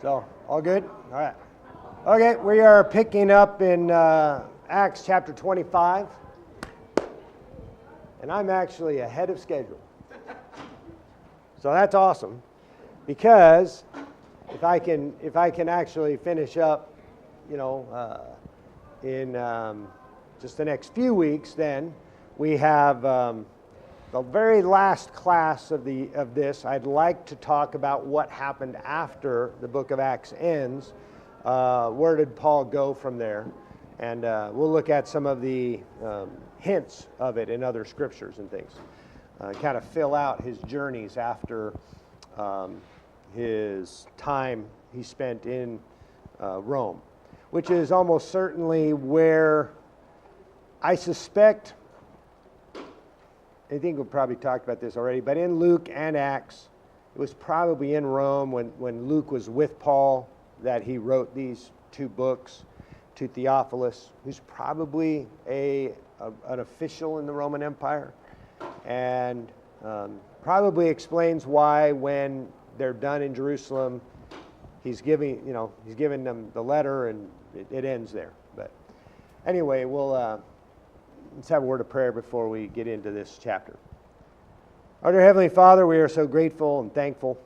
So, all good? All right. Okay, we are picking up in Acts chapter 25. And I'm actually ahead of schedule. So that's awesome. Because if I can actually finish up, in just the next few weeks, then we have the very last class of this. I'd like to talk about what happened after the book of Acts ends. Where did Paul go from there? And we'll look at some of the hints of it in other scriptures and things. Kind of fill out his journeys after his time he spent in Rome, which is almost certainly where I suspect, I think we've probably talked about this already, but in Luke and Acts, it was probably in Rome when Luke was with Paul that he wrote these two books to Theophilus, who's probably an official in the Roman Empire, and probably explains why when they're done in Jerusalem, he's giving them the letter, and it ends there. But anyway, let's have a word of prayer before we get into this chapter. Our dear Heavenly Father, we are so grateful and thankful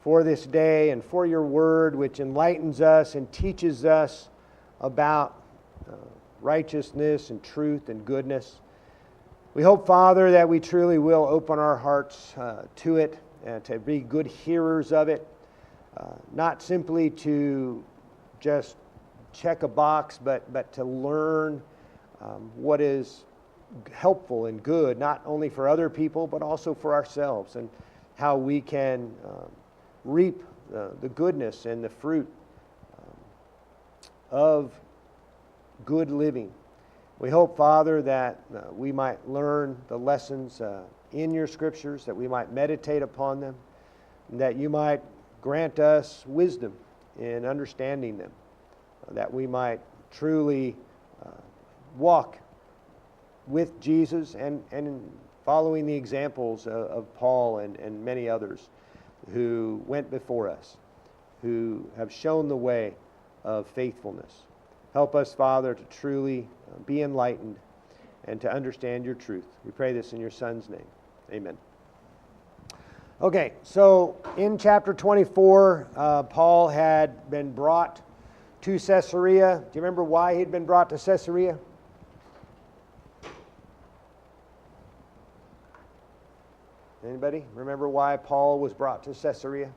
for this day and for your word, which enlightens us and teaches us about righteousness and truth and goodness. We hope, Father, that we truly will open our hearts to it and to be good hearers of it, not simply to just check a box, but to learn what is helpful and good, not only for other people, but also for ourselves, and how we can reap the goodness and the fruit of good living. We hope, Father, that we might learn the lessons in your scriptures, that we might meditate upon them, and that you might grant us wisdom in understanding them, that we might truly walk with Jesus and following the examples of Paul and many others who went before us, who have shown the way of faithfulness. Help us, Father, to truly be enlightened and to understand your truth. We pray this in your Son's name. Amen. Okay, so in chapter 24, Paul had been brought to Caesarea. Do you remember why he'd been brought to Caesarea? Anybody remember why Paul was brought to Caesarea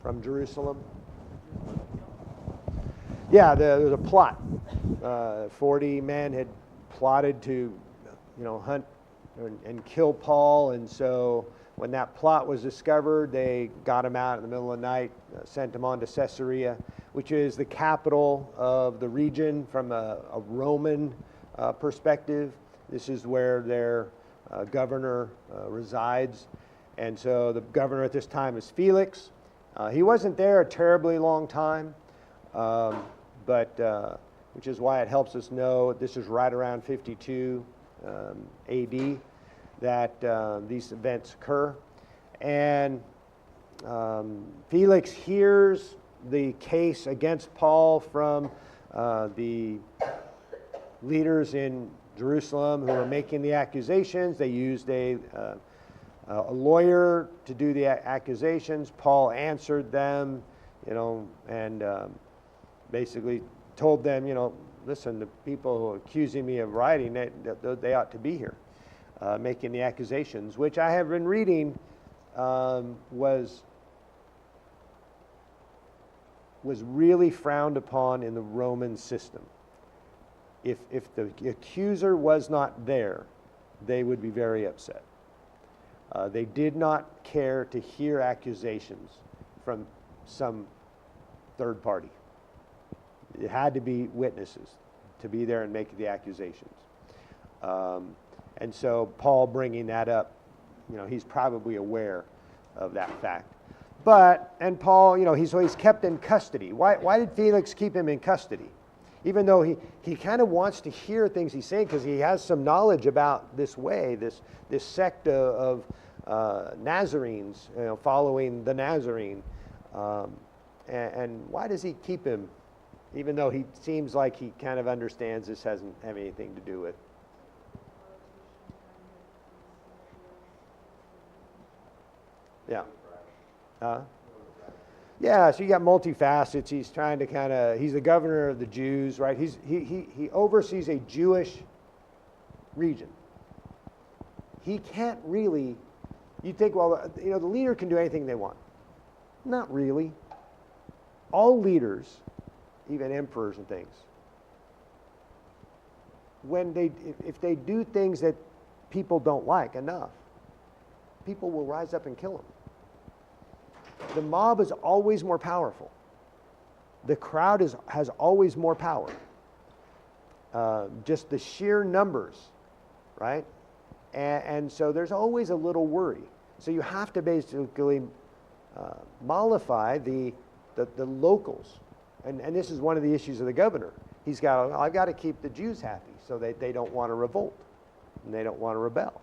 from Jerusalem? Yeah, there was a plot. 40 men had plotted to, hunt and kill Paul, and so when that plot was discovered, they got him out in the middle of the night, sent him on to Caesarea, which is the capital of the region from a Roman perspective. This is where their governor resides. And so the governor at this time is Felix. He wasn't there a terribly long time, but which is why it helps us know this is right around 52 AD that these events occur. And Felix hears the case against Paul from the leaders in Jerusalem who are making the accusations. They used a lawyer to do the accusations. Paul answered them, and basically told them, listen, the people who are accusing me of writing, they ought to be here, making the accusations, which I have been reading was really frowned upon in the Roman system. If the accuser was not there, they would be very upset. They did not care to hear accusations from some third party. It had to be witnesses to be there and make the accusations. And so Paul bringing that up, he's probably aware of that fact. And Paul, he's kept in custody. Why did Felix keep him in custody? Even though he kind of wants to hear things he's saying, because he has some knowledge about this way, this sect of Nazarenes, following the Nazarene. And why does he keep him, even though he seems like he kind of understands this doesn't have anything to do with? Yeah. Yeah, so you got multifacets. He's trying to he's the governor of the Jews, right? He oversees a Jewish region. He can't really, you think, well, the leader can do anything they want. Not really. All leaders, even emperors and things, if they do things that people don't like enough, people will rise up and kill them. The mob is always more powerful. The crowd has always more power. Just the sheer numbers, right? And so there's always a little worry. So you have to basically mollify the locals. And this is one of the issues of the governor. I've got to keep the Jews happy so they don't want to revolt and they don't want to rebel.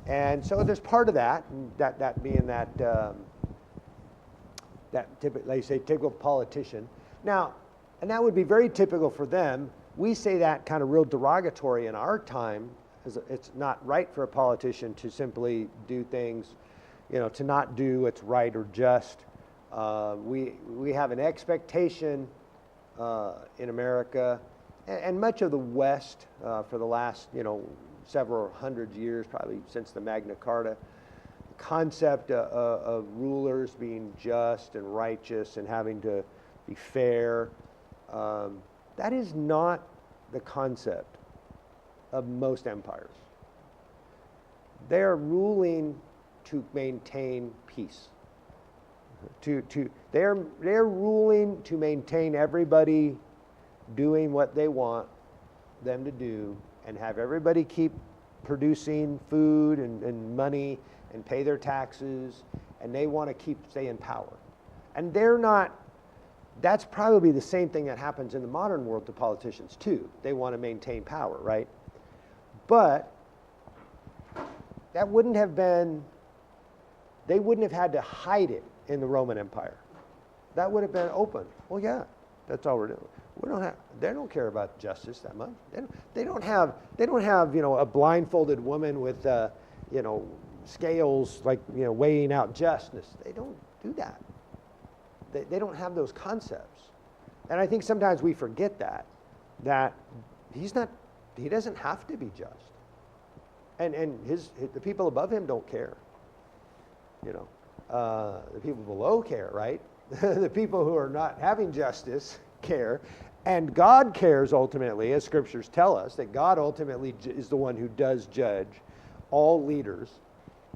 And so there's part of that being that typical politician. Now, and that would be very typical for them. We say that kind of real derogatory in our time. It's not right for a politician to simply do things, to not do what's right or just. We have an expectation in America and much of the West for the last, several hundred years, probably since the Magna Carta, the concept of rulers being just and righteous and having to be fair. That is not the concept of most empires. They're ruling to maintain peace. They're ruling to maintain everybody doing what they want them to do and have everybody keep producing food and money and pay their taxes, and they want to stay in power. And that's probably the same thing that happens in the modern world to politicians too. They want to maintain power, right? But they wouldn't have had to hide it in the Roman Empire. That would have been open. Well, yeah, that's all we're doing. They don't care about justice that much. They don't have a blindfolded woman with scales weighing out justice. They don't do that. They don't have those concepts. And I think sometimes we forget that he doesn't have to be just. And the people above him don't care. The people below care, right? The people who are not having justice care. And God cares ultimately, as scriptures tell us, that God ultimately is the one who does judge all leaders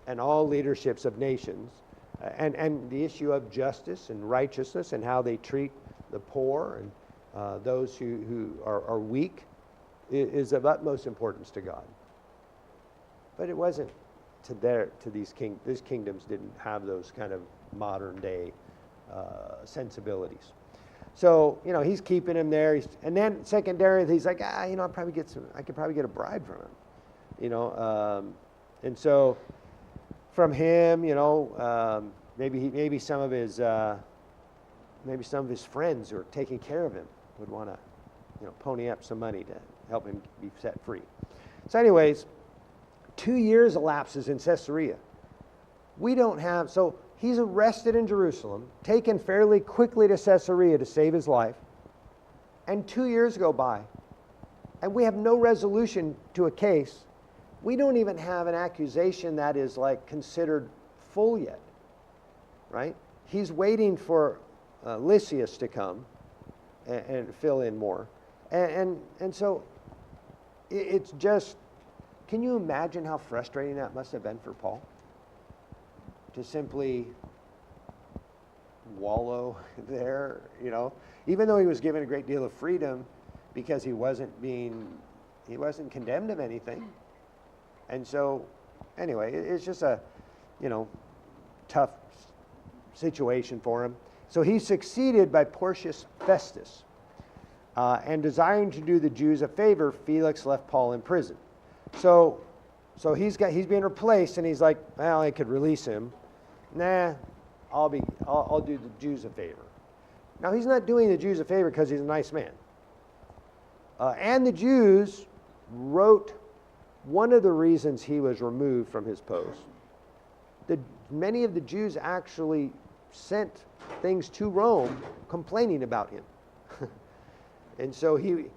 and all leaderships of nations. And the issue of justice and righteousness and how they treat the poor and those who are weak is of utmost importance to God. But it wasn't these kingdoms didn't have those kind of modern day sensibilities. So he's keeping him there. And then secondarily, he's like, I could probably get a bribe from him, and so from him, maybe some of his friends who are taking care of him would want to, pony up some money to help him be set free. So anyways, 2 years elapses in Caesarea. So he's arrested in Jerusalem, taken fairly quickly to Caesarea to save his life, and 2 years go by, and we have no resolution to a case. We don't even have an accusation that is considered full yet, right? He's waiting for Lysias to come and fill in more. And so it's just, can you imagine how frustrating that must have been for Paul? To simply wallow there, even though he was given a great deal of freedom because he wasn't condemned of anything. And so, anyway, it's just a, tough situation for him. So he's succeeded by Porcius Festus. And desiring to do the Jews a favor, Felix left Paul in prison. So So he's being replaced, and he's like, well, I could release him. Nah, I'll do the Jews a favor. Now, he's not doing the Jews a favor because he's a nice man. And the Jews wrote one of the reasons he was removed from his post. Many of the Jews actually sent things to Rome complaining about him. And so he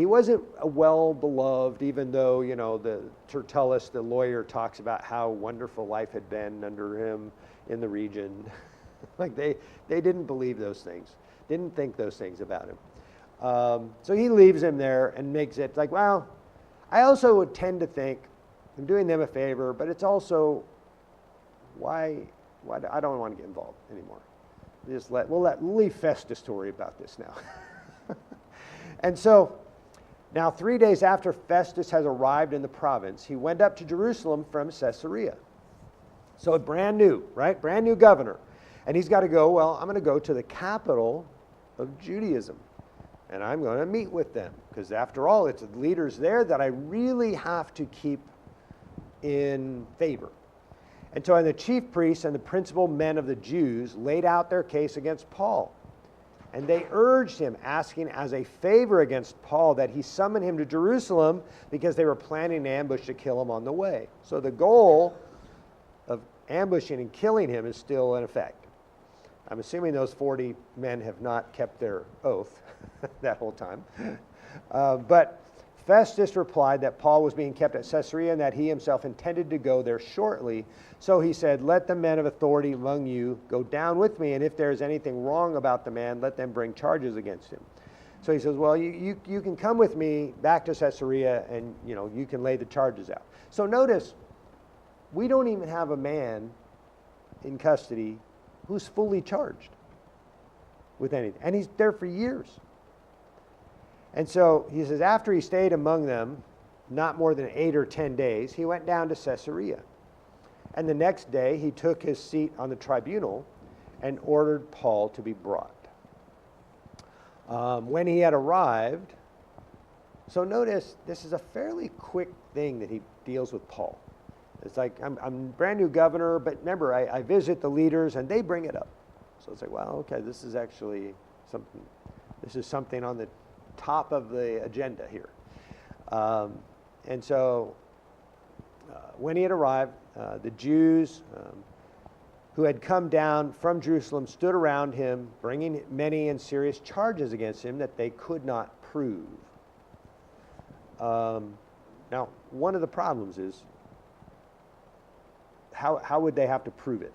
wasn't a well-beloved, even though, the Tertullus, the lawyer, talks about how wonderful life had been under him in the region. Like they didn't believe those things, didn't think those things about him. So he leaves him there and makes it like, well, I also would tend to think I'm doing them a favor, but it's also why I don't want to get involved anymore. We'll leave Festus to worry about this now. And so now 3 days after Festus has arrived in the province, he went up to Jerusalem from Caesarea. So brand new, right? Brand new governor. And he's got to go, well, I'm going to go to the capital of Judaism. And I'm going to meet with them. Because after all, it's the leaders there that I really have to keep in favor. And so the chief priests and the principal men of the Jews laid out their case against Paul. And they urged him, asking as a favor against Paul that he summon him to Jerusalem because they were planning an ambush to kill him on the way. So the goal of ambushing and killing him is still in effect. I'm assuming those 40 men have not kept their oath that whole time. But Festus replied that Paul was being kept at Caesarea and that he himself intended to go there shortly. So he said, let the men of authority among you go down with me, and if there is anything wrong about the man, let them bring charges against him. So he says, well, you can come with me back to Caesarea, and you can lay the charges out. So notice, we don't even have a man in custody who's fully charged with anything. And he's there for years. And so he says, after he stayed among them not more than 8 or 10 days, he went down to Caesarea. And the next day he took his seat on the tribunal and ordered Paul to be brought. When he had arrived, so notice this is a fairly quick thing that he deals with Paul. It's like, I'm brand new governor, but remember, I visit the leaders and they bring it up. So it's like, well, okay, this is actually something, this is something on the top of the agenda here. And so when he had arrived, the Jews who had come down from Jerusalem stood around him, bringing many and serious charges against him that they could not prove. Now, one of the problems is, how would they have to prove it?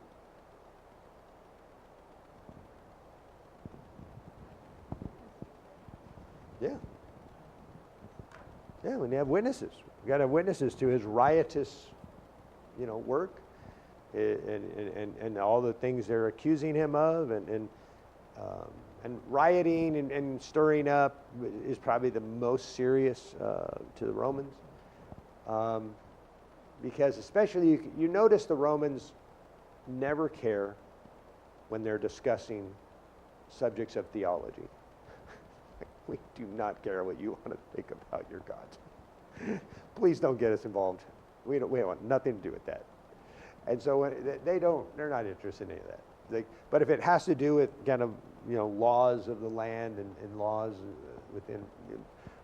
Yeah, when you have witnesses. You got to have witnesses to his riotous, work, and all the things they're accusing him of, and rioting and stirring up is probably the most serious to the Romans. Because especially, you notice the Romans never care when they're discussing subjects of theology. We do not care what you want to think about your gods. Please don't get us involved. We don't want nothing to do with that. And so they're not interested in any of that. But if it has to do with kind of, laws of the land and laws within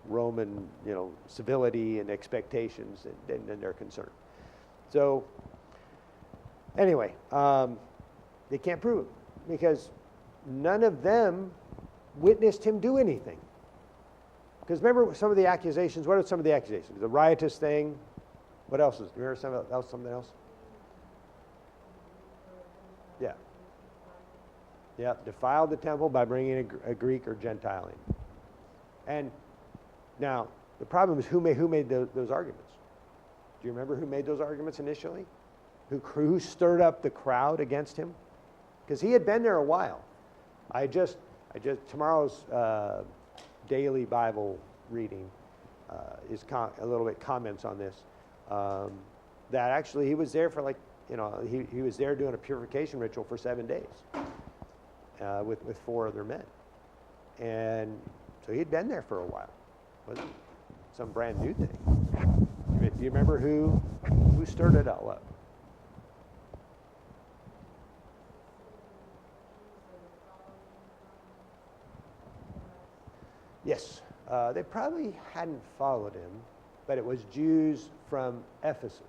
Roman, civility and expectations, then they're concerned. So anyway, they can't prove it because none of them witnessed him do anything. Because remember some of the accusations. What are some of the accusations? The riotous thing. What else is? Do you remember something else? Yeah. Yeah. Defiled the temple by bringing a Greek or Gentile in. And now the problem is who made those arguments? Do you remember who made those arguments initially? Who stirred up the crowd against him? Because he had been there a while. Tomorrow's daily Bible reading is a little bit comments on this. That actually he was there for he was there doing a purification ritual for 7 days with 4 other men. And so he'd been there for a while. It wasn't some brand new thing. Do you remember who stirred it all up? Yes, they probably hadn't followed him, but it was Jews from Ephesus.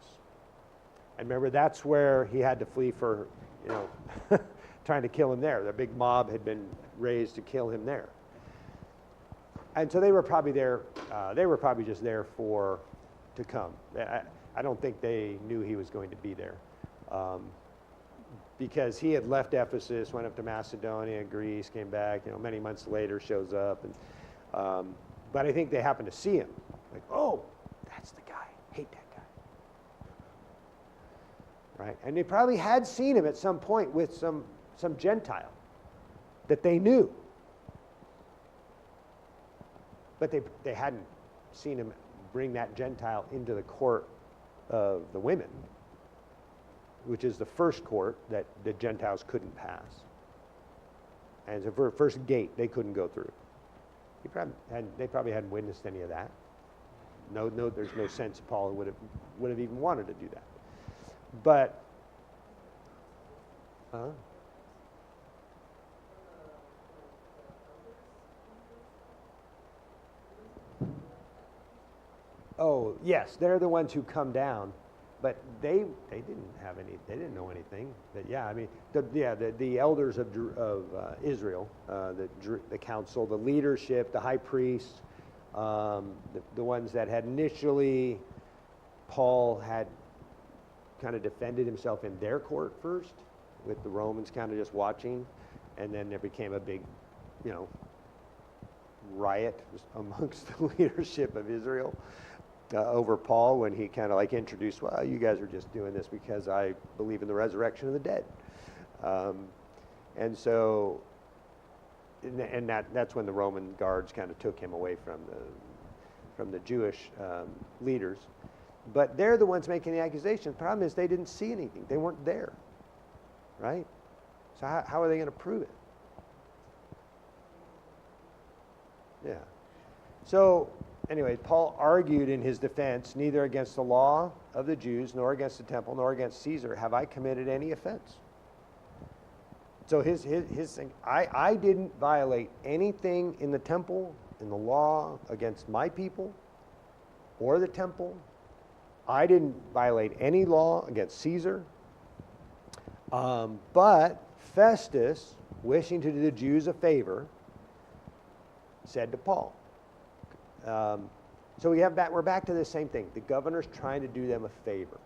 And remember, that's where he had to flee for, trying to kill him there. The big mob had been raised to kill him there. And so they were probably there, just there to come. I don't think they knew he was going to be there. Because he had left Ephesus, went up to Macedonia, Greece, came back, many months later shows up. But I think they happened to see him. Like, oh, that's the guy. Hate that guy. Right? And they probably had seen him at some point with some Gentile that they knew. But they hadn't seen him bring that Gentile into the court of the women, which is the first court that the Gentiles couldn't pass. And the first gate they couldn't go through. They probably hadn't witnessed any of that. No, there's no sense Paul would have even wanted to do that. But, oh yes, they're the ones who come down, but they didn't know anything. But yeah, I mean, the elders of Israel, the council, the leadership, the high priest, the ones that had initially, Paul had kind of defended himself in their court first, with the Romans kind of just watching, and then there became a big, riot amongst the leadership of Israel over Paul when he kind of like introduced, well, you guys are just doing this because I believe in the resurrection of the dead. And so, and that's when the Roman guards kind of took him away from the Jewish leaders. But they're the ones making the accusation. The problem is they didn't see anything. They weren't there, right? So how are they going to prove it? Yeah. So anyway, Paul argued in his defense, neither against the law of the Jews, nor against the temple, nor against Caesar have I committed any offense. So his thing, I didn't violate anything in the temple, in the law, against my people, or the temple. I didn't violate any law against Caesar. But Festus, wishing to do the Jews a favor, said to Paul. So we're back to the same thing. The governor's trying to do them a favor.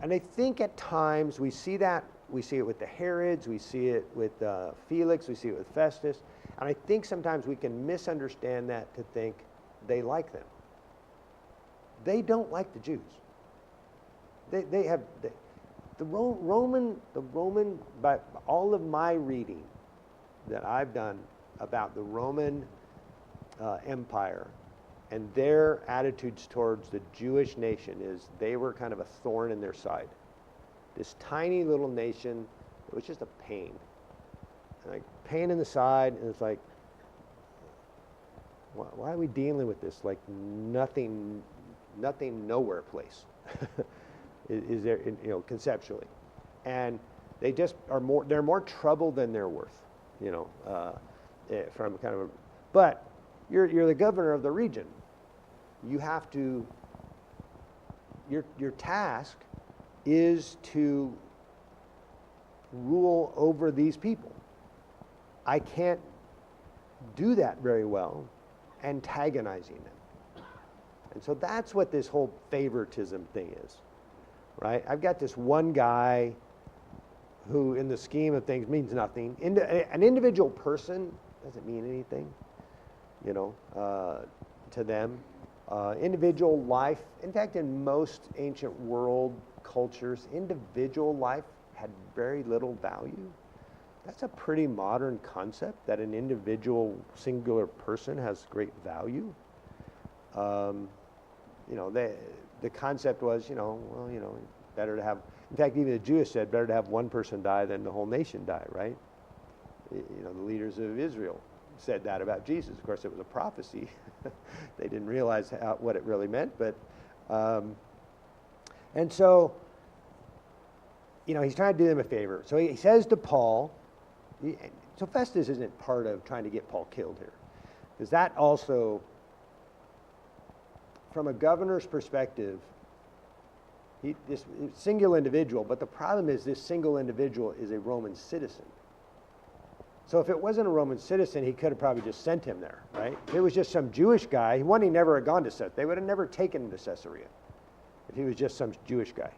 And I think at times we see that. We see it with the Herods. We see it with Felix. We see it with Festus. And I think sometimes we can misunderstand that to think they like them. They don't like the Jews. The Roman, by all of my reading that I've done about the Roman Empire and their attitudes towards the Jewish nation is they were kind of a thorn in their side. This tiny little nation, it was just a pain. Like pain in the side, and it's like, why are we dealing with this? Like nothing nowhere place is there, conceptually. And they just are they're more trouble than they're worth, from kind of but you're the governor of the region. You have to, your task is to rule over these people. I can't do that very well antagonizing them. And so that's what this whole favoritism thing is, right? I've got this one guy who in the scheme of things means nothing. An individual person doesn't mean anything, to them. Individual life, in fact, in most ancient world cultures, individual life had very little value. That's a pretty modern concept, that an individual singular person has great value. The concept was, better to have, in fact, even the Jews said, better to have one person die than the whole nation die, right? The leaders of Israel said that about Jesus. Of course, it was a prophecy. They didn't realize what it really meant, but And so, he's trying to do them a favor. So he says to Paul, so Festus isn't part of trying to get Paul killed here. Because that also, from a governor's perspective, this single individual, but the problem is this single individual is a Roman citizen. So if it wasn't a Roman citizen, he could have probably just sent him there, right? If it was just some Jewish guy, he never had gone to Caesarea. They would have never taken him to Caesarea if he was just some Jewish guy.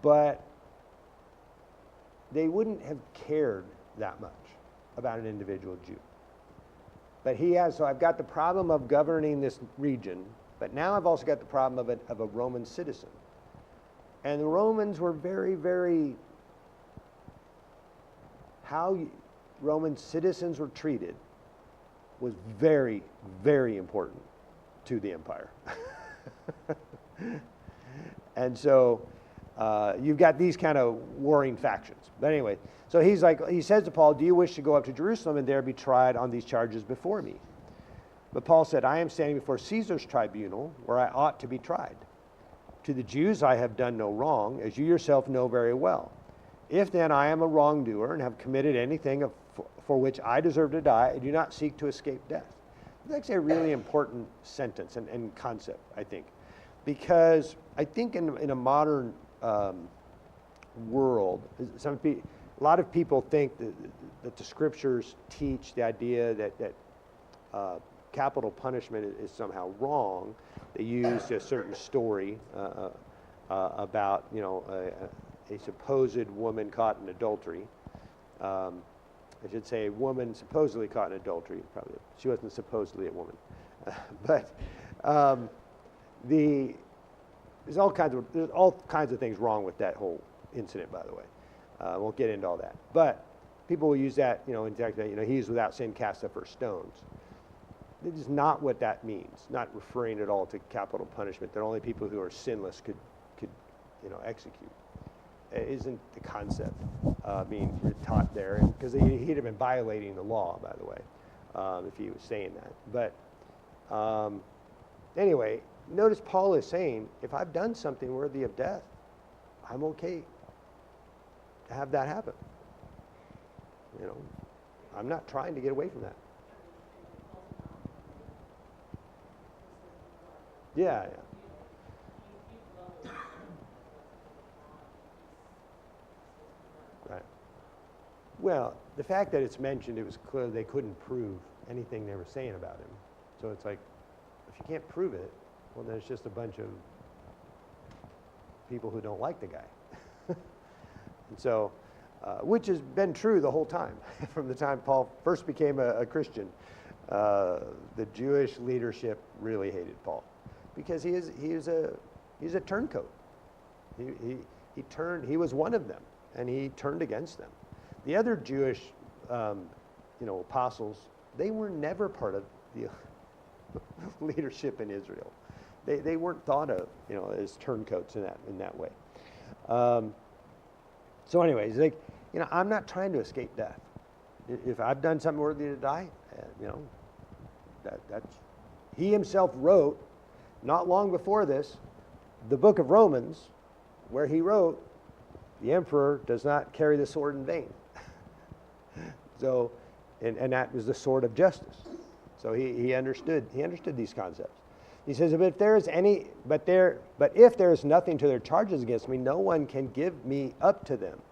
But they wouldn't have cared that much about an individual Jew. But so I've got the problem of governing this region, but now I've also got the problem of a Roman citizen. And the Romans were very, very, how Roman citizens were treated was very, very important to the empire. And so you've got these kind of warring factions. But anyway, so he says to Paul, do you wish to go up to Jerusalem and there be tried on these charges before me? But Paul said, I am standing before Caesar's tribunal where I ought to be tried. To the Jews I have done no wrong, as you yourself know very well. If then I am a wrongdoer and have committed anything for which I deserve to die, I do not seek to escape death. That's actually a really important sentence and concept, I think. Because I think in a modern world, a lot of people think that the scriptures teach the idea that capital punishment is somehow wrong. They use a certain story about a supposed woman caught in adultery. I should say a woman supposedly caught in adultery. Probably she wasn't supposedly a woman, but there's all kinds of things wrong with that whole incident. By the way, I won't get into all that. But people will use that, in fact, he's without sin cast the first stones. This is not what that means. Not referring at all to capital punishment that only people who are sinless could execute. It isn't the concept being taught there, because he'd have been violating the law, by the way, if he was saying that. But anyway, notice Paul is saying, if I've done something worthy of death, I'm okay to have that happen. I'm not trying to get away from that. Yeah. Right. Well, the fact that it's mentioned, it was clear they couldn't prove anything they were saying about him. So it's like, if you can't prove it, well, then it's just a bunch of people who don't like the guy. And so, which has been true the whole time. From the time Paul first became a Christian, the Jewish leadership really hated Paul, because he's a turncoat. He was one of them, and he turned against them. The other Jewish apostles, they were never part of the leadership in Israel. They weren't thought of as turncoats in that way. So anyways, I'm not trying to escape death. If I've done something worthy to die, that's. He himself wrote, not long before this, the book of Romans, where he wrote, the emperor does not carry the sword in vain. So, and that was the sword of justice. So he understood these concepts. He says, but if there is nothing to their charges against me, no one can give me up to them.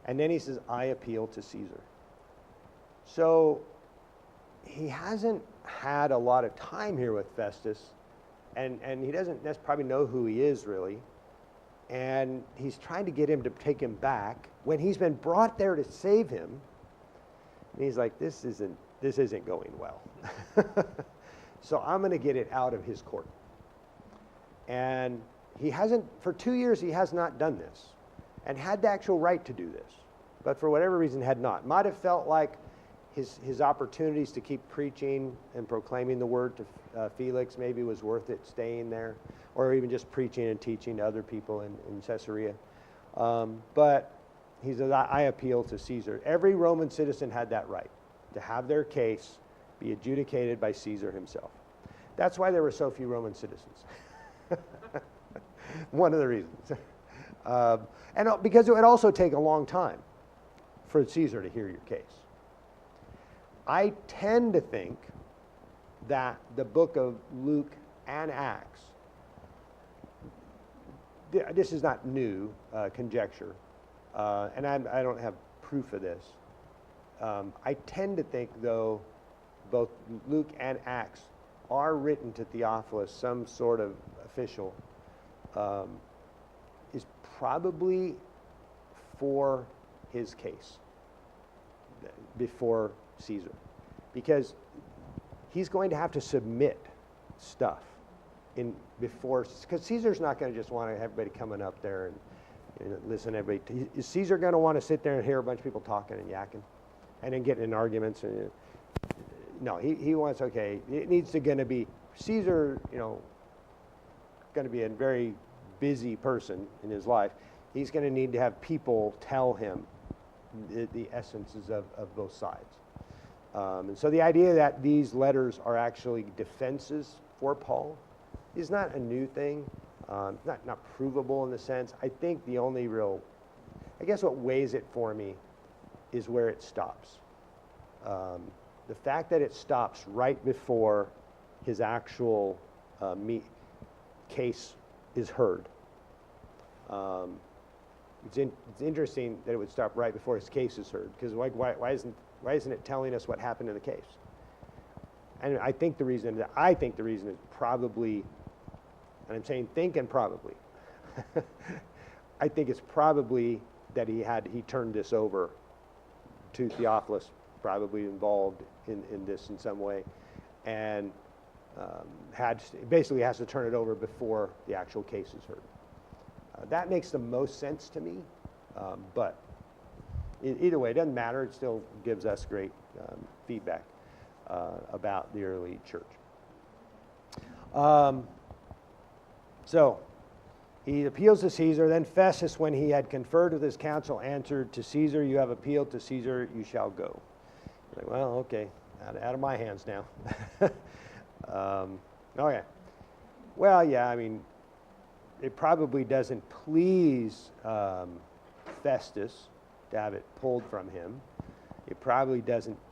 And then he says, I appeal to Caesar. So he hasn't had a lot of time here with Festus, and he doesn't probably know who he is really. And he's trying to get him to take him back when he's been brought there to save him. And he's like, this isn't going well. So I'm going to get it out of his court. And he hasn't, for 2 years, he has not done this and had the actual right to do this, but for whatever reason had not. Might have felt like his opportunities to keep preaching and proclaiming the word to Felix maybe was worth it staying there, or even just preaching and teaching to other people in Caesarea. But he says, I appeal to Caesar. Every Roman citizen had that right to have their case be adjudicated by Caesar himself. That's why there were so few Roman citizens. One of the reasons. And because it would also take a long time for Caesar to hear your case. I tend to think that the book of Luke and Acts, this is not new conjecture, and I don't have proof of this. I tend to think, though, both Luke and Acts are written to Theophilus, some sort of official, is probably for his case before Caesar, because he's going to have to submit stuff before, because Caesar's not going to just want everybody coming up there and listen to everybody. Is Caesar going to want to sit there and hear a bunch of people talking and yakking and then getting in arguments? And no, he wants, okay, it needs to going to be, Caesar, going to be a very busy person in his life. He's going to need to have people tell him the essences of both sides. And so the idea that these letters are actually defenses for Paul is not a new thing, not provable in the sense. I think the only real, I guess what weighs it for me is where it stops. The fact that it stops right before his actual case is heard. It's interesting that it would stop right before his case is heard, because why isn't it telling us what happened in the case? And I think the reason is probably, and I'm saying think and probably, I think it's probably that he turned this over to Theophilus, probably involved in this in some way, and basically has to turn it over before the actual case is heard. That makes the most sense to me, but either way, it doesn't matter. It still gives us great feedback about the early church. So he appeals to Caesar. Then Festus, when he had conferred with his council, answered, "To Caesar you have appealed, to Caesar you shall go." Like, well, okay, out of my hands now. Okay. Well, yeah, I mean, it probably doesn't please Festus to have it pulled from him. It probably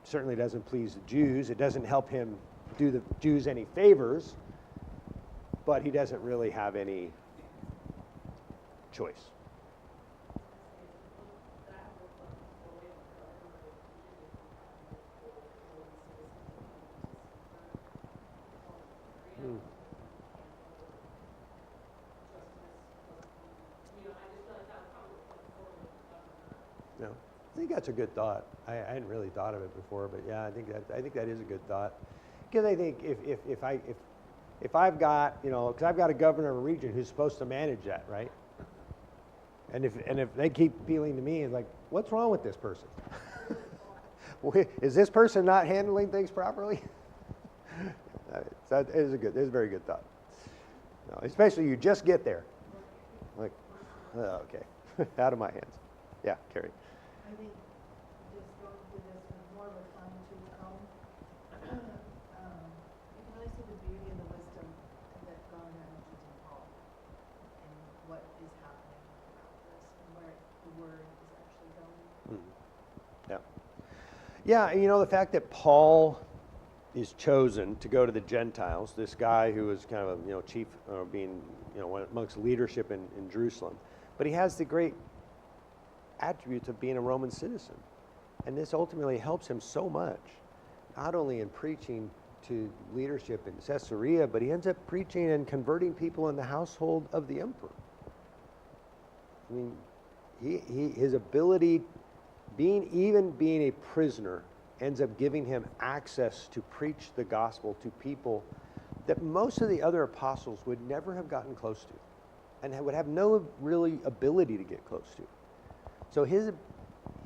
certainly doesn't please the Jews. It doesn't help him do the Jews any favors, but he doesn't really have any choice. No, I think that's a good thought. I hadn't really thought of it before, but yeah, I think that is a good thought. Because I think if I've got, because I've got a governor of a region who's supposed to manage that, right? And if they keep appealing to me, it's like, what's wrong with this person? Is this person not handling things properly? That is a very good thought. No, especially you just get there, like, okay, out of my hands. Yeah, Carrie. I think just going through this with more of a fine-tooth comb, you can really see the beauty and the wisdom that God had in Paul and what is happening around this and where the word is actually going. Yeah. Yeah, the fact that Paul is chosen to go to the Gentiles, this guy who was kind of a chief, being amongst leadership in Jerusalem, but he has the great attributes of being a Roman citizen, and this ultimately helps him so much, not only in preaching to leadership in Caesarea, but he ends up preaching and converting people in the household of the emperor. I mean, his ability, being a prisoner, ends up giving him access to preach the gospel to people that most of the other apostles would never have gotten close to, and would have no really ability to get close to. So he's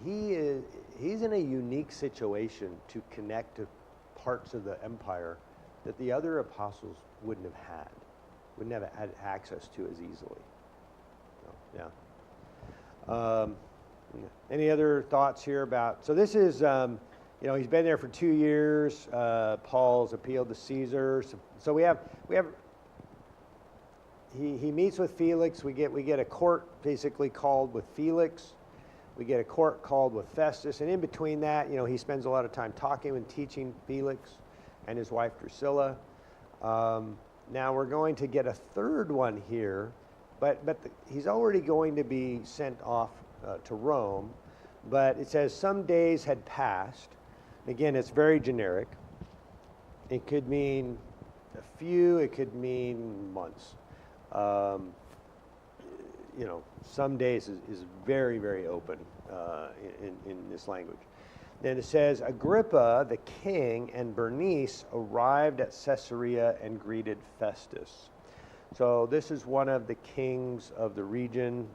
in a unique situation to connect to parts of the empire that the other apostles wouldn't have had access to as easily. So, yeah. Any other thoughts here about? So this is he's been there for 2 years. Paul's appealed to Caesar. So we have he meets with Felix. We get a court basically called with Felix. We get a court called with Festus, and in between that, he spends a lot of time talking and teaching Felix and his wife Drusilla. Now we're going to get a third one here, but he's already going to be sent off to Rome. But it says some days had passed. Again, it's very generic. It could mean a few. It could mean months. Some days is very, very open in this language. Then it says, Agrippa, the king, and Bernice arrived at Caesarea and greeted Festus. So this is one of the kings of the region,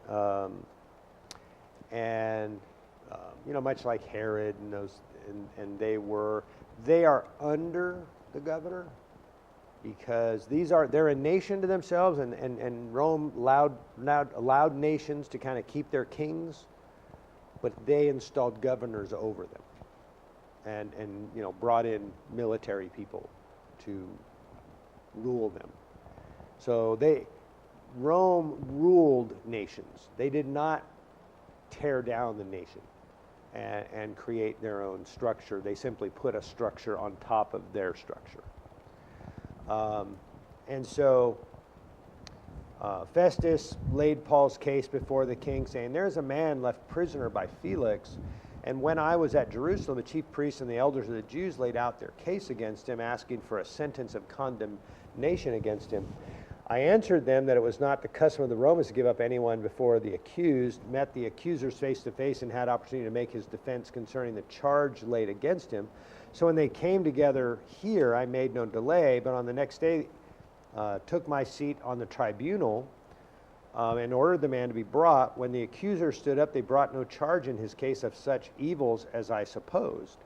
much like Herod and those, and they are under the governor, because they're a nation to themselves, and Rome allowed nations to kind of keep their kings, but they installed governors over them, and brought in military people to rule them. So Rome ruled nations. They did not tear down the nation and create their own structure. They simply put a structure on top of their structure. And so Festus laid Paul's case before the king, saying, "There's a man left prisoner by Felix, and when I was at Jerusalem, the chief priests and the elders of the Jews laid out their case against him, asking for a sentence of condemnation against him. I answered them that it was not the custom of the Romans to give up anyone before the accused, met the accusers face to face, and had opportunity to make his defense concerning the charge laid against him. So when they came together here, I made no delay, but on the next day took my seat on the tribunal and ordered the man to be brought. When the accusers stood up, they brought no charge in his case of such evils as I supposed.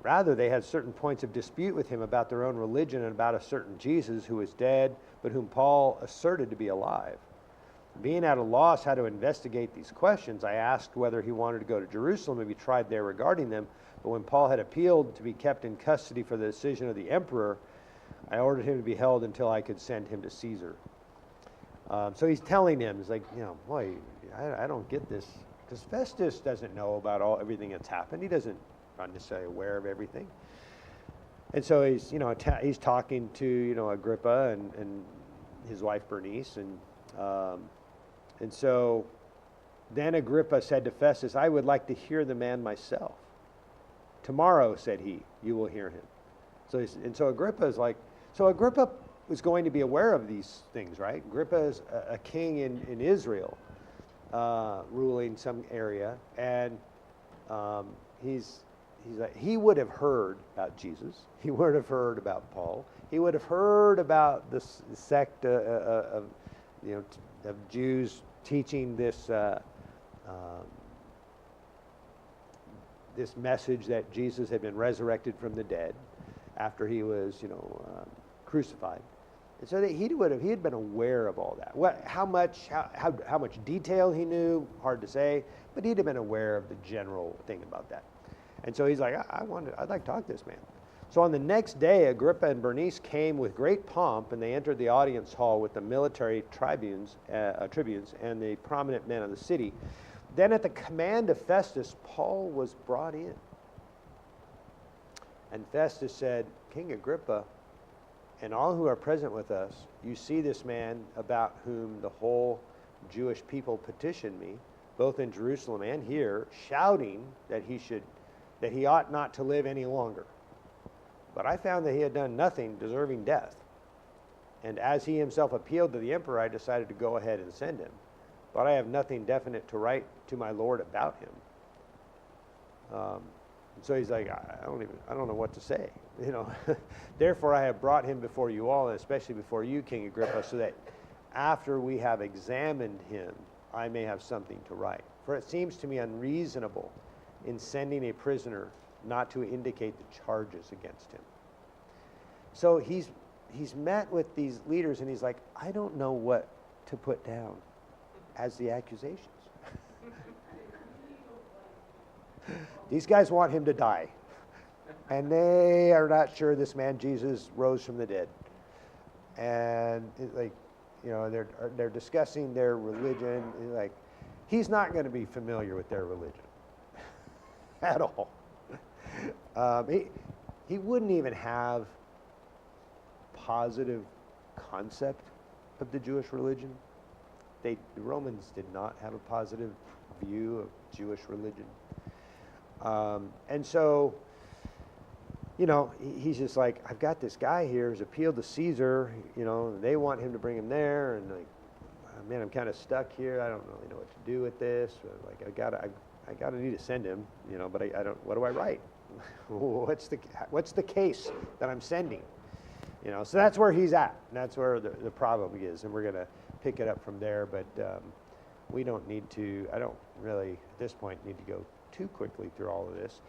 Rather, they had certain points of dispute with him about their own religion and about a certain Jesus who is dead, but whom Paul asserted to be alive. Being at a loss how to investigate these questions, I asked whether he wanted to go to Jerusalem and be tried there regarding them. But when Paul had appealed to be kept in custody for the decision of the emperor, I ordered him to be held until I could send him to Caesar." So he's telling him, he's like, boy, I don't get this. Because Festus doesn't know about everything that's happened. He doesn't, not necessarily aware of everything. And so he's, he's talking to, Agrippa and his wife Bernice. And so then Agrippa said to Festus, "I would like to hear the man myself." "Tomorrow," said he, "you will hear him." So Agrippa is like, Agrippa was going to be aware of these things, right? Agrippa is a king in Israel, ruling some area, and he would have heard about Jesus. He would have heard about Paul. He would have heard about this sect of Jews teaching this this message that Jesus had been resurrected from the dead after he was, crucified. And so he had been aware of all that. How much detail he knew, hard to say, but he'd have been aware of the general thing about that. And so he's like, I'd like to talk to this man. So on the next day, Agrippa and Bernice came with great pomp, and they entered the audience hall with the military tribunes and the prominent men of the city. Then at the command of Festus, Paul was brought in. And Festus said, "King Agrippa, and all who are present with us, you see this man about whom the whole Jewish people petitioned me, both in Jerusalem and here, shouting that he ought not to live any longer. But I found that he had done nothing deserving death. And as he himself appealed to the emperor, I decided to go ahead and send him. But I have nothing definite to write to my Lord about him." So he's like, I don't know what to say. "Therefore I have brought him before you all, and especially before you, King Agrippa, so that after we have examined him, I may have something to write. For it seems to me unreasonable in sending a prisoner not to indicate the charges against him." So he's met with these leaders, and he's like, I don't know what to put down as the accusations. These guys want him to die. And they are not sure this man Jesus rose from the dead. And they're discussing their religion. Like, he's not going to be familiar with their religion at all. He wouldn't even have positive concept of the Jewish religion. The Romans did not have a positive view of Jewish religion. And so, he's just like, I've got this guy here who's appealed to Caesar, they want him to bring him there, and like, man, I'm kind of stuck here. I don't really know what to do with this. Like, I gotta need to send him, but I don't, what do I write? What's the case that I'm sending? So that's where he's at, and that's where the problem is, and we're gonna pick it up from there, but we don't need to, I don't really, at this point, need to go too quickly through all of this.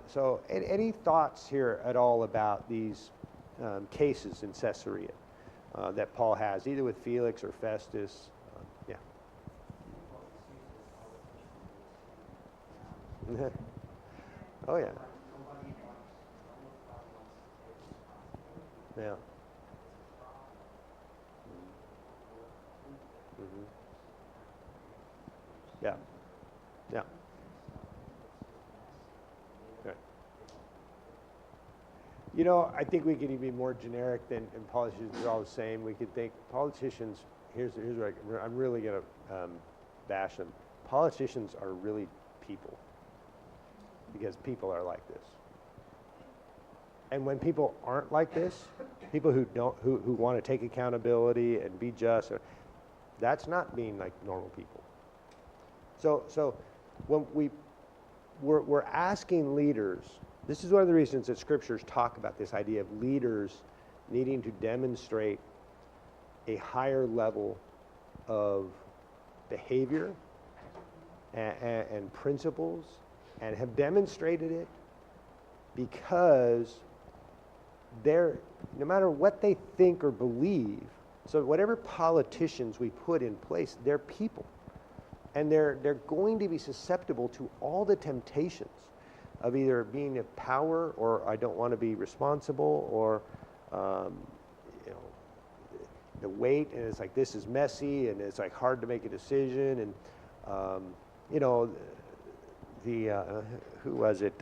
So any thoughts here at all about these cases in Caesarea that Paul has, either with Felix or Festus? Yeah. Oh, yeah. Yeah. Mm-hmm. Yeah. Yeah. Right. I think we can even be more generic than, and politicians are all the same. We could think politicians, here's what I'm really going to bash them. Politicians are really people, because people are like this. And when people aren't like this, people who want to take accountability and be just, that's not being like normal people. So when we're asking leaders, this is one of the reasons that scriptures talk about this idea of leaders needing to demonstrate a higher level of behavior and principles, and have demonstrated it, because no matter what they think or believe, so whatever politicians we put in place, they're people. And they're going to be susceptible to all the temptations of either being in power, or I don't want to be responsible, or the weight, and it's like, this is messy, and it's like hard to make a decision, and who was it?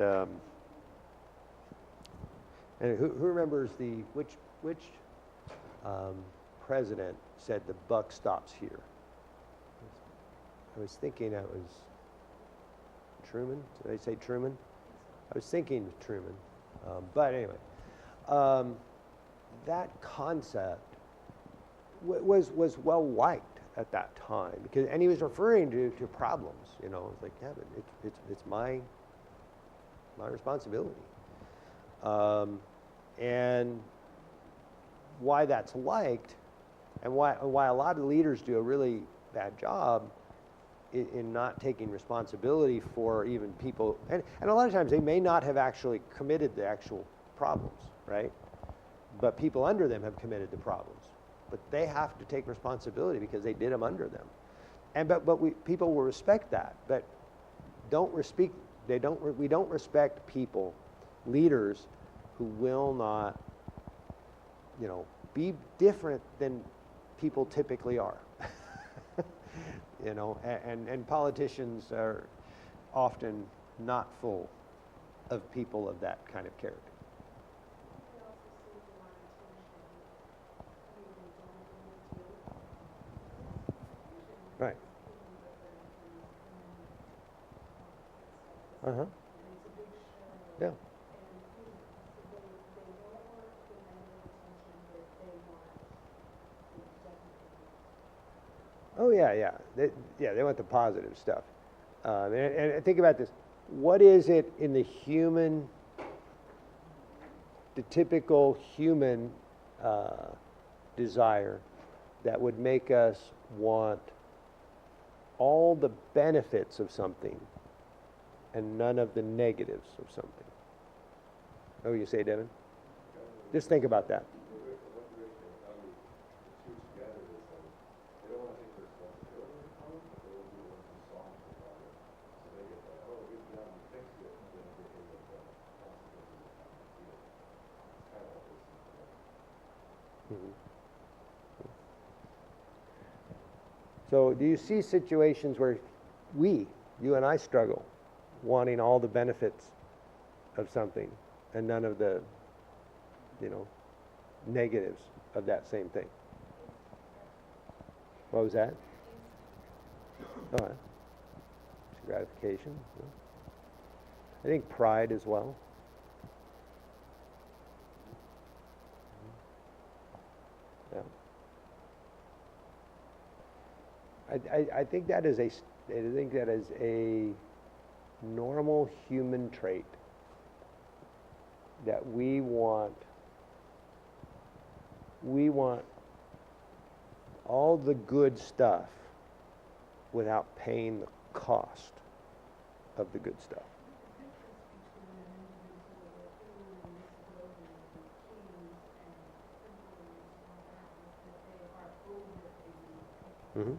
And who remembers which president said the buck stops here? I was thinking that was Truman. Did I say Truman? I was thinking Truman. But anyway, that concept was well liked at that time, and he was referring to problems. It's like, yeah, but it's my responsibility. And why that's liked, and why a lot of leaders do a really bad job in not taking responsibility for even people, and a lot of times they may not have actually committed the actual problems, right? But people under them have committed the problems. But they have to take responsibility because they did them under them. And people will respect that, but we don't respect people, leaders who will not, be different than people typically are. And politicians are often not full of people of that kind of character. Right. Uh-huh. Yeah. Oh, yeah. They want the positive stuff. And think about this. What is it in the typical human desire that would make us want all the benefits of something and none of the negatives of something? Oh, you say, Devin? Just think about that. So do you see situations where you and I struggle wanting all the benefits of something and none of the, negatives of that same thing? What was that? Oh, gratification. Yeah. I think pride as well. Yeah. I think that is a normal human trait, that we want all the good stuff without paying the cost of the good stuff. Mm-hmm.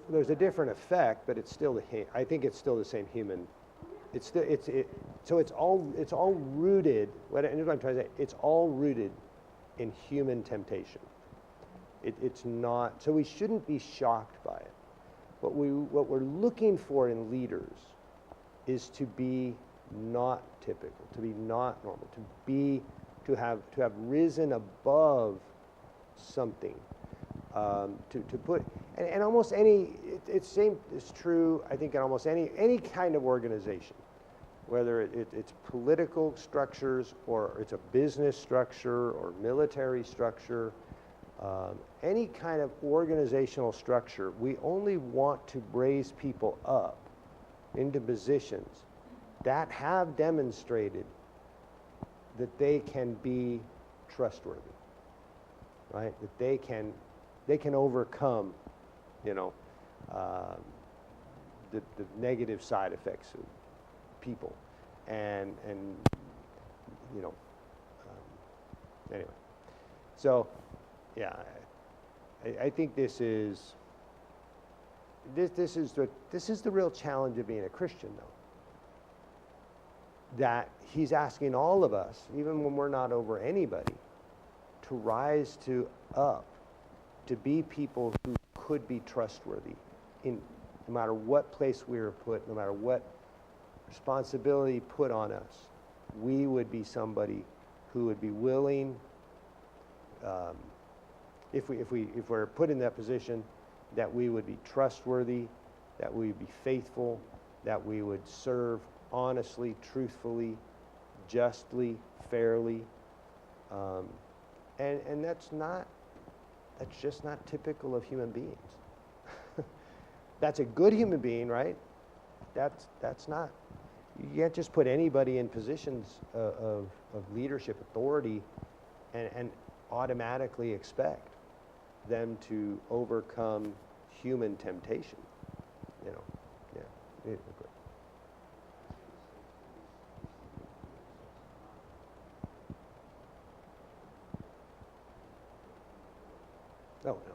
There's a different effect, but it's still I think it's still the same human. So it's all rooted. What I'm trying to say, it's all rooted in human temptation. It's not. So we shouldn't be shocked by it. What we're looking for in leaders is to be not typical, to be not normal, to have risen above something, to put, and almost any, it's true, I think, in almost any kind of organization, whether it's political structures or it's a business structure or military structure, any kind of organizational structure. We only want to raise people up into positions that have demonstrated that they can be trustworthy, right? That they can overcome, the negative side effects of people, and anyway. So, yeah, I think this is the real challenge of being a Christian, though. That he's asking all of us, even when we're not over anybody, to rise up, to be people who could be trustworthy in no matter what place we were put, no matter what responsibility put on us. We would be somebody who would be willing, if we're put in that position, that we would be trustworthy, that we would be faithful, that we would serve honestly, truthfully, justly, fairly, and that's just not typical of human beings. That's a good human being, right? That's not. You can't just put anybody in positions of leadership authority and automatically expect them to overcome human temptation. Yeah. Oh, no.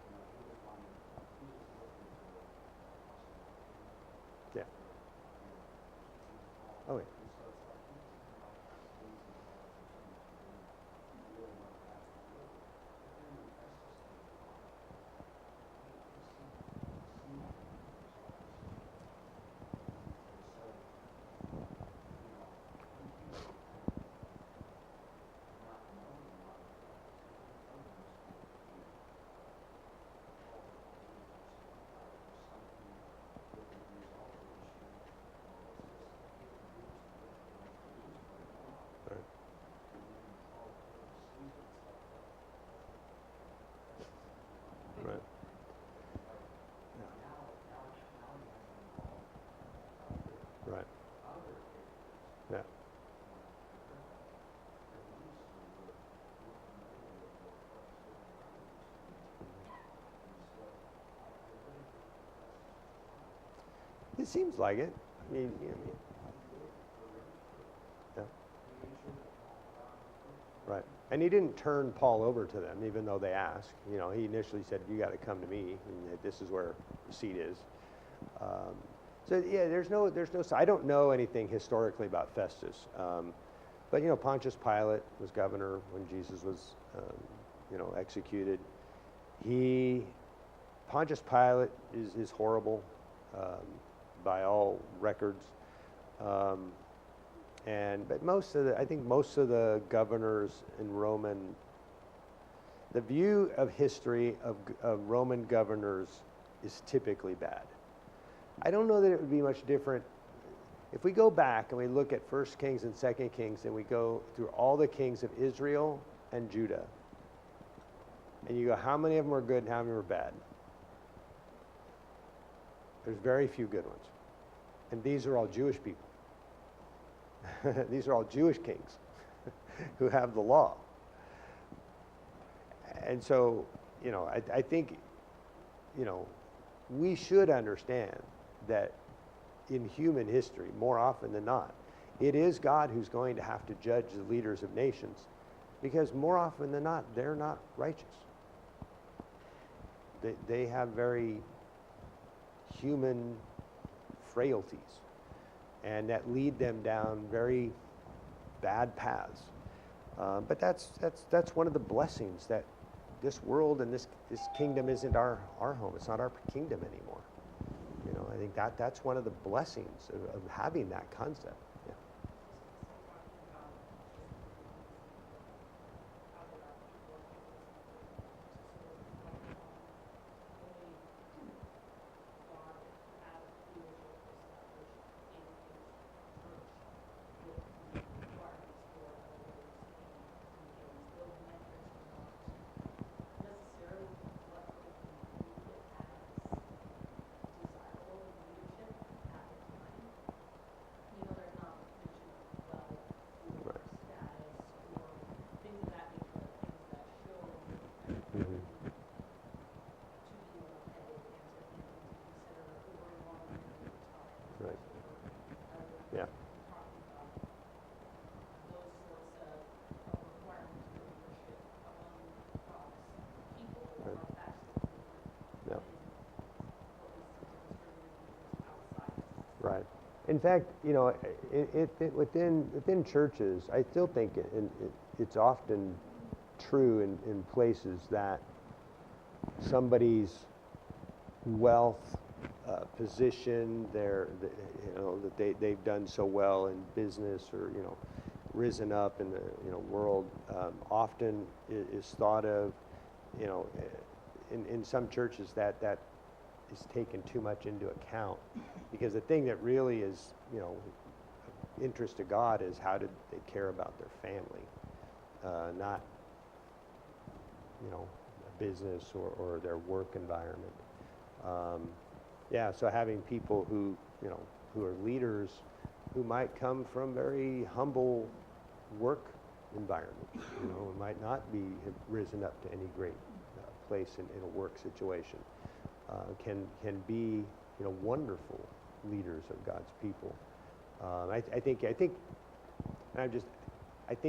Yeah. Oh, yeah. Right. Right. Yeah. It seems like it. I mean, yeah. Right. And he didn't turn Paul over to them, even though they asked. He initially said, "You got to come to me, and this is where the seat is." So yeah, there's no. I don't know anything historically about Festus, but Pontius Pilate was governor when Jesus was executed. Pontius Pilate is horrible by all records. But I think most of the governors in Roman, the view of history of Roman governors is typically bad. I don't know that it would be much different if we go back and we look at 1 Kings and 2 Kings and we go through all the kings of Israel and Judah, and you go, how many of them are good and how many were bad? There's very few good ones. And these are all Jewish people. These are all Jewish kings who have the law. And so, I think, we should understand that in human history, more often than not, it is God who's going to have to judge the leaders of nations, because more often than not, they're not righteous. They have very human frailties, and that lead them down very bad paths. But that's one of the blessings, that this world and this kingdom isn't our home. It's not our kingdom anymore. I think that's one of the blessings of having that concept. Yeah. Right. Yeah. Yeah. Right. In fact, within churches, I still think it's often true in places that somebody's wealth, position, that they've done so well in business, or risen up in the world, often is thought of, in some churches that is taken too much into account, because the thing that really is interest to God is how did they care about their family, not a business or their work environment. So having people who are leaders, who might come from very humble work environment, might not have risen up to any great place in a work situation, can be wonderful leaders of God's people. I think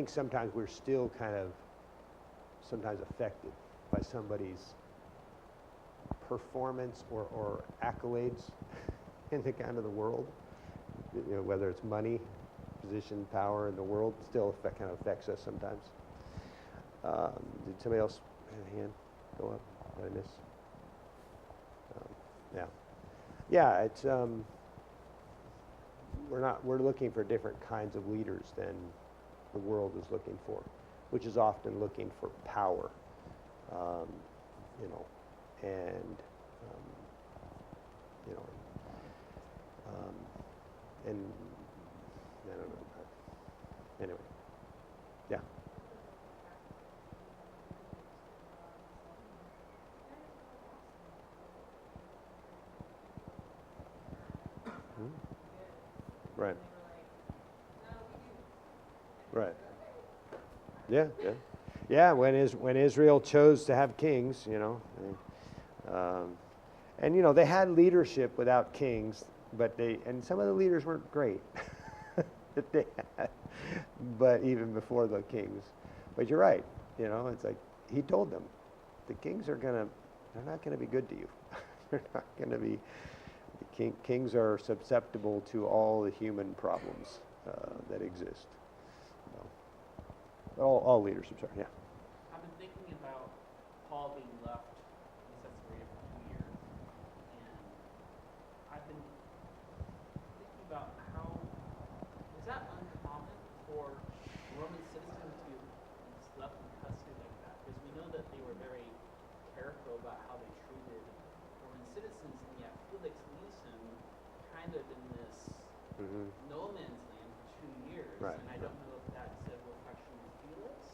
sometimes we're still sometimes affected by somebody's performance or accolades in the the world, whether it's money, position, power in the world, still affects us sometimes. Did somebody else have a hand go up? Did I miss? It's we're looking for different kinds of leaders than the world is looking for, which is often looking for power, and and I don't know. Anyway, yeah. Right. Right. Yeah. When Israel chose to have kings, and they had leadership without kings, but some of the leaders weren't great that they had, but even before the kings. But you're right, it's like he told them, the kings they're not gonna be good to you. They're not gonna be. Kings are susceptible to all the human problems that exist. All leaders, I'm sorry, yeah. I've been thinking about Paul being left in Caesarea for 2 years, and I've been thinking about how is that uncommon for Roman citizens to be left in custody like that? Because we know that they were very careful about how they treated Roman citizens, and yet Felix leaves him kind of in this no man's land for 2 years, Right. and I don't know if that's a reflection of Felix.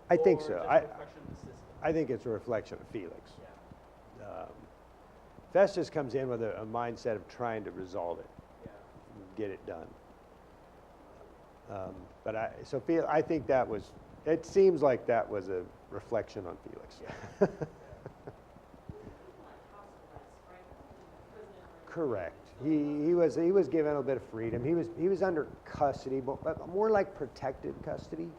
I think or so. just a reflection of the system. I think it's a reflection of Felix. Yeah. Festus comes in with a mindset of trying to resolve it, Yeah. get it done. I think that was, it seems like that was a reflection on Felix. Correct. He was given a bit of freedom. He was under custody, but more like protective custody.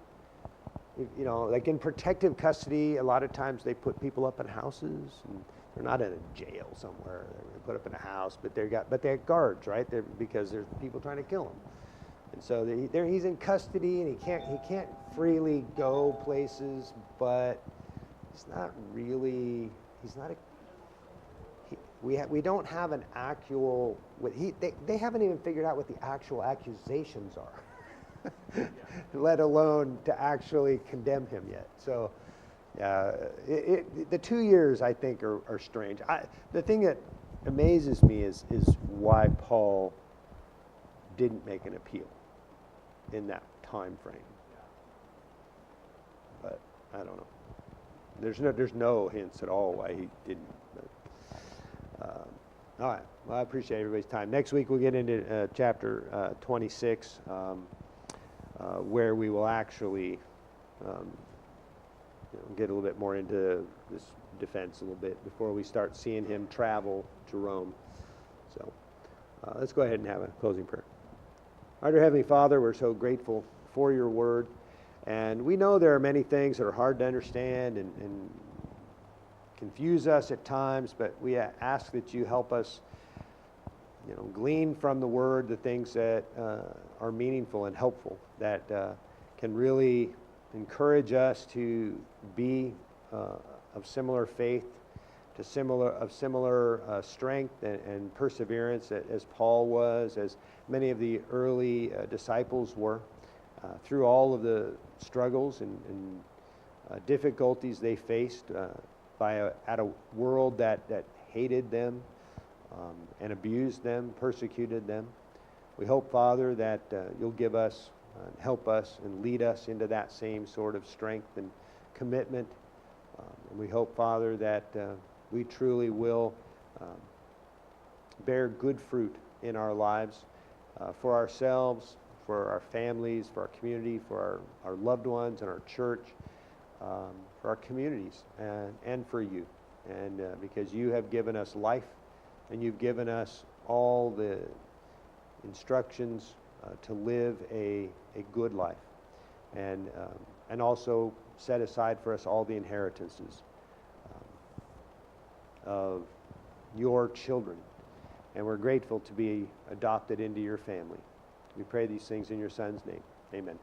You know, like in protective custody, a lot of times they put people up in houses, and they're not in a jail somewhere. They're put up in a house, but they have guards, right? Because there's people trying to kill him, and so he's in custody, and he can't freely go places, but he's not really. He's not a. We don't have an actual. They haven't even figured out what the actual accusations are. Let alone to actually condemn him yet. So, the 2 years I think are strange. The thing that amazes me is why Paul didn't make an appeal in that time frame. But I don't know. There's no hints at all why he didn't. But, all right. Well, I appreciate everybody's time. Next week we'll get into chapter 26. Where we will actually get a little bit more into this defense a little bit before we start seeing him travel to Rome. So let's go ahead and have a closing prayer. Our dear Heavenly Father, we're so grateful for your word, and we know there are many things that are hard to understand and confuse us at times, but we ask that you help us glean from the word the things that are meaningful and helpful, that can really encourage us to be of similar faith, of similar strength and perseverance as Paul was, as many of the early disciples were, through all of the struggles and difficulties they faced at a world that hated them. And abused them, persecuted them. We hope, Father, that you'll give us and help us and lead us into that same sort of strength and commitment. And we hope, Father, that we truly will bear good fruit in our lives for ourselves, for our families, for our community, for our loved ones and our church, for our communities, and for you. And because you have given us life, and you've given us all the instructions to live a good life, and also set aside for us all the inheritances of your children. And we're grateful to be adopted into your family. We pray these things in your Son's name. Amen.